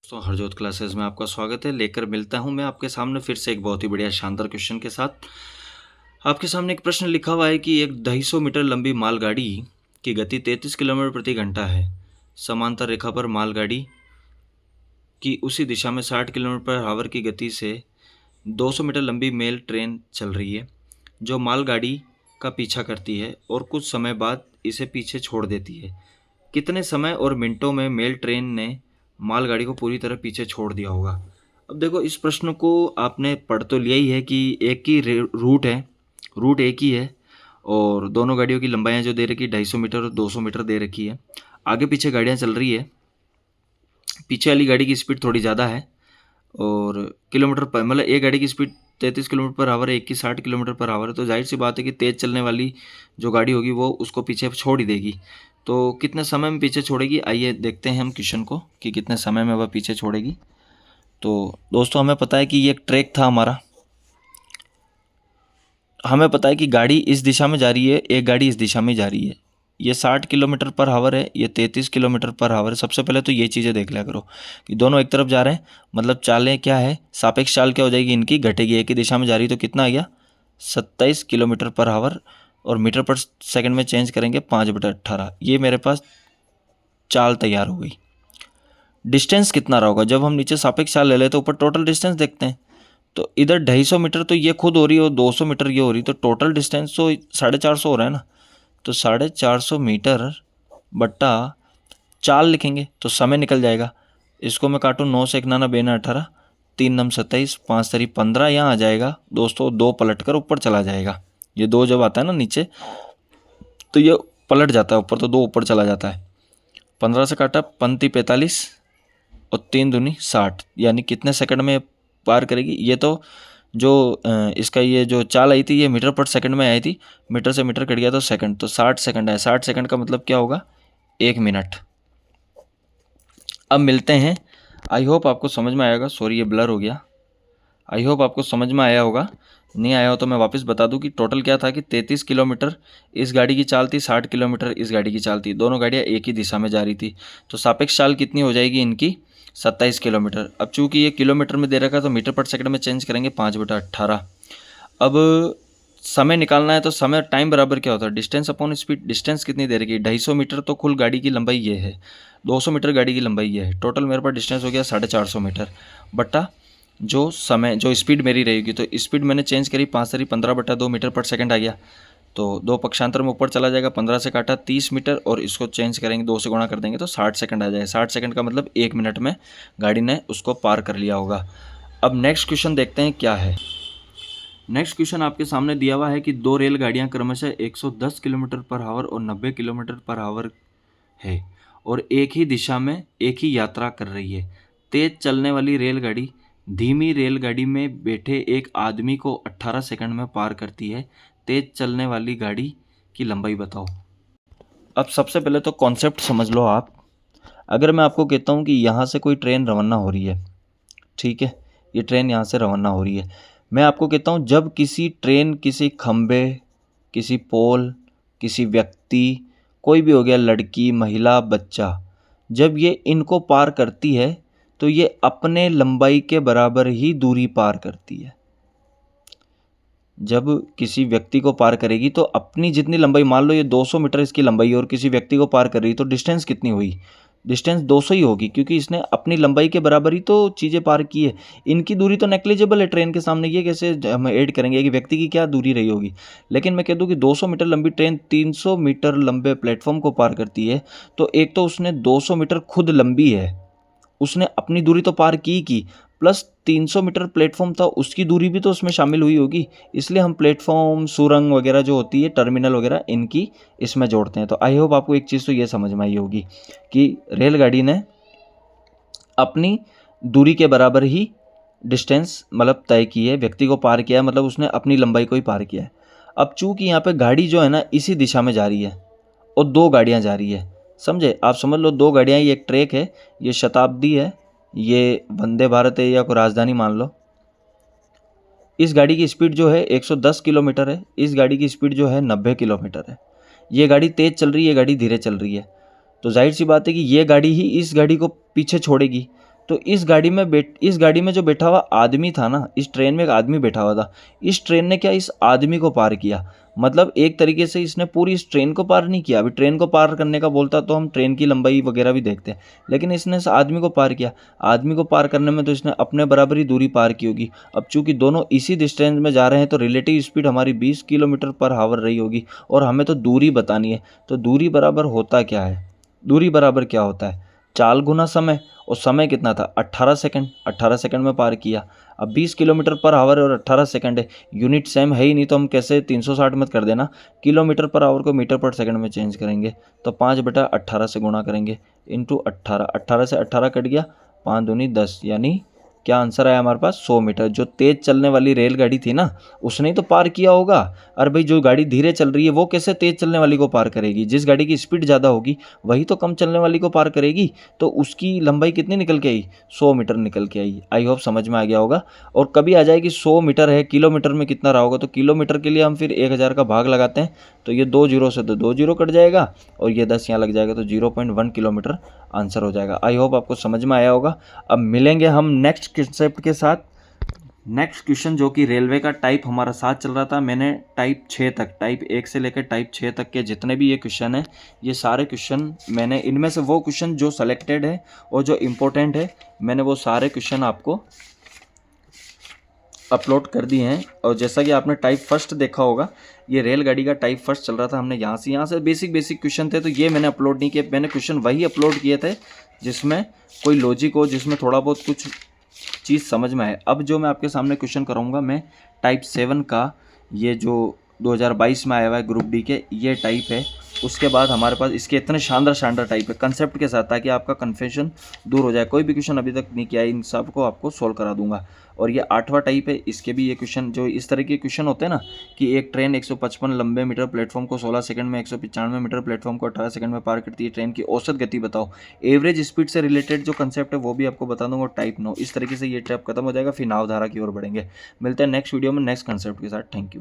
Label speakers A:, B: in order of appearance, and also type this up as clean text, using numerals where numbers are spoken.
A: दोस्तों हरजोत क्लासेस में आपका स्वागत है। लेकर मिलता हूं मैं आपके सामने फिर से एक बहुत ही बढ़िया शानदार क्वेश्चन के साथ। आपके सामने एक प्रश्न लिखा हुआ है कि एक 250 मीटर लंबी मालगाड़ी की गति 33 किलोमीटर प्रति घंटा है। समांतर रेखा पर मालगाड़ी की उसी दिशा में 60 किलोमीटर पर आवर की गति से 200 मीटर लंबी मेल ट्रेन चल रही है, जो मालगाड़ी का पीछा करती है और कुछ समय बाद इसे पीछे छोड़ देती है। कितने समय और मिनटों में मेल ट्रेन ने मालगाड़ी को पूरी तरह पीछे छोड़ दिया होगा? अब देखो, इस प्रश्न को आपने पढ़ तो लिया ही है कि एक ही रूट है, रूट एक ही है और दोनों गाड़ियों की लंबाइयाँ जो दे रखी है 250 मीटर और 200 मीटर दे रखी है। आगे पीछे गाड़ियाँ चल रही है, पीछे वाली गाड़ी की स्पीड थोड़ी ज़्यादा है और किलोमीटर पर मतलब एक गाड़ी की स्पीड 33 किलोमीटर पर आवर है, एक की 60 किलोमीटर पर आवर है। तो जाहिर सी बात है कि तेज़ चलने वाली जो गाड़ी होगी वो उसको पीछे छोड़ ही देगी। तो कितने समय में पीछे छोड़ेगी, आइए देखते हैं हम क्वेश्चन को कि कितने समय में वह पीछे छोड़ेगी। तो दोस्तों हमें पता है कि ये एक ट्रैक था हमारा, हमें पता है कि गाड़ी इस दिशा में जा रही है, एक गाड़ी इस दिशा में जा रही है। ये 60 किलोमीटर पर आवर है, ये 33 किलोमीटर पर आवर है। सबसे पहले तो ये चीज़ें देख लिया करो कि दोनों एक तरफ जा रहे हैं, मतलब चालें क्या है, सापेक्ष चाल क्या हो जाएगी इनकी, घटेगी। एक ही दिशा में जा रही तो कितना आ गया 27 किलोमीटर पर आवर और मीटर पर सेकंड में चेंज करेंगे 5/18। ये मेरे पास चाल तैयार हो गई। डिस्टेंस कितना रहा होगा, जब हम नीचे सापेक्ष चाल ले लेते तो ऊपर टोटल डिस्टेंस देखते हैं। तो इधर 250 मीटर तो ये खुद हो रही है और 200 मीटर ये हो रही, तो टोटल डिस्टेंस तो 450 हो रहा है ना। तो 450 मीटर बट्टा चाल लिखेंगे तो समय निकल जाएगा। इसको मैं काटूँ 9 से 1 नाना 2 18, 3 नम 27, 5 3 15, यहाँ आ जाएगा दोस्तों 2 पलट कर ऊपर चला जाएगा। ये 2 जब आता है ना नीचे तो ये पलट जाता है ऊपर, तो 2 ऊपर चला जाता है। 15 से काटा, पंती 45 और 3 दूनी 60, यानी कितने सेकंड में पार करेगी। ये तो जो इसका ये जो चाल आई थी ये मीटर पर सेकंड में आई थी, मीटर से मीटर कट गया तो सेकंड, तो 60 सेकंड है। 60 सेकंड का मतलब क्या होगा, 1 मिनट। अब मिलते हैं, आई होप आपको समझ में आएगा। सॉरी ये ब्लर हो गया, आई होप आपको समझ में आया होगा। नहीं आया हो तो मैं वापस बता दूं कि टोटल क्या था कि 33 किलोमीटर इस गाड़ी की चाल थी, 60 किलोमीटर इस गाड़ी की चाल थी। दोनों गाड़ियाँ एक ही दिशा में जा रही थी, तो सापेक्ष चाल कितनी हो जाएगी इनकी, 27 किलोमीटर। अब चूंकि ये किलोमीटर में दे रखा है तो मीटर पर सेकंड में चेंज करेंगे 5/18। अब समय निकालना है तो समय टाइम बराबर क्या होता है, डिस्टेंस अपॉन स्पीड। डिस्टेंस कितनी दे रखी, 250 मीटर तो कुल गाड़ी की लंबाई ये है, 200 मीटर गाड़ी की लंबाई ये है। टोटल मेरे पास डिस्टेंस हो गया 450 मीटर बट्टा जो समय जो स्पीड मेरी रहेगी, तो स्पीड मैंने चेंज करी 5 3 15/2 मीटर पर सेकंड आ गया। तो 2 पक्षांतर में ऊपर चला जाएगा, 15 से काटा 30 मीटर और इसको चेंज करेंगे 2 से गुणा कर देंगे तो 60 सेकंड आ जाएगा। 60 सेकंड का मतलब 1 मिनट में गाड़ी ने उसको पार कर लिया होगा। अब नेक्स्ट क्वेश्चन देखते हैं क्या है। नेक्स्ट क्वेश्चन आपके सामने दिया हुआ है कि 2 रेलगाड़ियां क्रमशः 110 किलोमीटर पर आवर और 90 किलोमीटर पर आवर है और एक ही दिशा में एक ही यात्रा कर रही है। तेज चलने वाली रेलगाड़ी धीमी रेलगाड़ी में बैठे एक आदमी को 18 सेकंड में पार करती है। तेज चलने वाली गाड़ी की लंबाई बताओ। अब सबसे पहले तो कॉन्सेप्ट समझ लो आप। अगर मैं आपको कहता हूँ कि यहाँ से कोई ट्रेन रवाना हो रही है, ठीक है, ये ट्रेन यहाँ से रवाना हो रही है। मैं आपको कहता हूँ जब किसी ट्रेन किसी खंबे, किसी पोल, किसी व्यक्ति, कोई भी हो गया, लड़की, महिला, बच्चा, जब ये इनको पार करती है तो ये अपने लंबाई के बराबर ही दूरी पार करती है। जब किसी व्यक्ति को पार करेगी तो अपनी जितनी लंबाई, मान लो ये 200 मीटर इसकी लंबाई है और किसी व्यक्ति को पार कर रही तो डिस्टेंस कितनी हुई, डिस्टेंस 200 ही होगी, क्योंकि इसने अपनी लंबाई के बराबर ही तो चीज़ें पार की है। इनकी दूरी तो नेग्लिजिबल है ट्रेन के सामने, ये कैसे हम ऐड करेंगे कि व्यक्ति की क्या दूरी रही होगी। लेकिन मैं कह दूं कि 200 मीटर लंबी ट्रेन 300 मीटर लंबे प्लेटफॉर्म को पार करती है, तो एक तो उसने 200 मीटर खुद लंबी है, उसने अपनी दूरी तो पार की प्लस 300 मीटर प्लेटफॉर्म था उसकी दूरी भी तो उसमें शामिल हुई होगी। इसलिए हम प्लेटफॉर्म, सुरंग वगैरह जो होती है, टर्मिनल वगैरह, इनकी इसमें जोड़ते हैं। तो आई होप आपको एक चीज़ तो ये समझ में आई होगी कि रेलगाड़ी ने अपनी दूरी के बराबर ही डिस्टेंस मतलब तय की है, व्यक्ति को पार किया है, मतलब उसने अपनी लंबाई को ही पार किया है। अब चूंकि यहाँ पे गाड़ी जो है ना इसी दिशा में जा रही है और 2 गाड़ियाँ जा रही है, समझे आप, समझ लो 2 गाड़ियाँ, ये एक ट्रैक है, ये शताब्दी है, ये वंदे भारत है या कोई राजधानी मान लो। इस गाड़ी की स्पीड जो है 110 किलोमीटर है, इस गाड़ी की स्पीड जो है 90 किलोमीटर है। ये गाड़ी तेज़ चल रही है, ये गाड़ी धीरे चल रही है, तो जाहिर सी बात है कि ये गाड़ी ही इस गाड़ी को पीछे छोड़ेगी। तो इस गाड़ी में जो बैठा हुआ आदमी था ना, इस ट्रेन में एक आदमी बैठा हुआ था, इस ट्रेन ने क्या इस आदमी को पार किया। मतलब एक तरीके से इसने पूरी इस ट्रेन को पार नहीं किया। अभी ट्रेन को पार करने का बोलता तो हम ट्रेन की लंबाई वगैरह भी देखते हैं, लेकिन इसने इस आदमी को पार किया। आदमी को पार करने में तो इसने अपने बराबर ही दूरी पार की होगी। अब चूंकि दोनों इसी डिस्टेंस में जा रहे हैं तो रिलेटिव स्पीड हमारी 20 किलोमीटर पर आवर रही होगी, और हमें तो दूरी बतानी है। तो दूरी बराबर होता क्या है, दूरी बराबर क्या होता है, चाल गुना समय। और समय कितना था, 18 सेकंड। 18 सेकंड में पार किया। अब 20 किलोमीटर पर आवर और 18 सेकंड है, यूनिट सेम है ही नहीं, तो हम कैसे 360 मत कर देना, किलोमीटर पर आवर को मीटर पर सेकंड में चेंज करेंगे। तो 5/18 से गुणा करेंगे, इंटू 18। 18 से 18 कट गया, 5 दूनी 10, यानी क्या आंसर आया हमारे पास, 100 मीटर। जो तेज चलने वाली रेलगाड़ी थी ना, उसने ही तो पार किया होगा। अरे भाई, जो गाड़ी धीरे चल रही है वो कैसे तेज चलने वाली को पार करेगी। जिस गाड़ी की स्पीड ज़्यादा होगी वही तो कम चलने वाली को पार करेगी। तो उसकी लंबाई कितनी निकल के आई, 100 मीटर निकल के आई। आई होप समझ में आ गया होगा। और कभी आ जाए कि 100 मीटर है, किलोमीटर में कितना रहा होगा, तो किलोमीटर के लिए हम फिर 1000 का भाग लगाते हैं, तो ये 2 जीरो से तो 2 जीरो कट जाएगा, और ये 10 यहाँ लग जाएगा, तो 0.1 किलोमीटर आंसर हो जाएगा। आई होप आपको समझ में आया होगा। अब मिलेंगे हम नेक्स्ट कंसेप्ट के साथ। नेक्स्ट क्वेश्चन जो कि रेलवे का टाइप हमारा साथ चल रहा था, मैंने टाइप 6 तक, टाइप 1 से लेकर टाइप 6 तक के जितने भी ये क्वेश्चन है, ये सारे क्वेश्चन मैंने, इनमें से वो क्वेश्चन जो सेलेक्टेड है और जो इम्पोर्टेंट है, मैंने वो सारे क्वेश्चन आपको अपलोड कर दिए हैं। और जैसा कि आपने टाइप फर्स्ट देखा होगा, ये रेलगाड़ी का टाइप फर्स्ट चल रहा था, हमने यहाँ से बेसिक क्वेश्चन थे, तो ये मैंने अपलोड नहीं किए। मैंने क्वेश्चन वही अपलोड किए थे जिसमें कोई लॉजिक हो, जिसमें थोड़ा बहुत कुछ चीज़ समझ में आए। अब जो मैं आपके सामने क्वेश्चन कराऊंगा, मैं टाइप 7 का, ये जो 2022 में आया हुआ है ग्रुप डी के, ये टाइप है। उसके बाद हमारे पास इसके इतने शानदार टाइप है कंसेप्ट के साथ, ताकि आपका कन्फ्यूजन दूर हो जाए। कोई भी क्वेश्चन अभी तक नहीं किया है, इन सब को आपको सोल्व करा दूंगा। और ये 8वां टाइप है, इसके भी ये क्वेश्चन, जो इस तरह के क्वेश्चन होते हैं ना, कि एक ट्रेन 155 लंबे मीटर प्लेटफॉर्म को 16 सेकंड में, 195 मीटर प्लेटफॉर्म को 18 सेकंड में पार करती है, ट्रेन की औसत गति बताओ। एवरेज स्पीड से रिलेटेड जो कंसेप्ट है वो भी आपको बता दूंगा। टाइप 9, इस तरीके से ये ट्रैप खत्म हो जाएगा, फिर नाव धारा की ओर बढ़ेंगे। मिलते हैं नेक्स्ट वीडियो में नेक्स्ट कंसेप्ट के साथ। Thank you.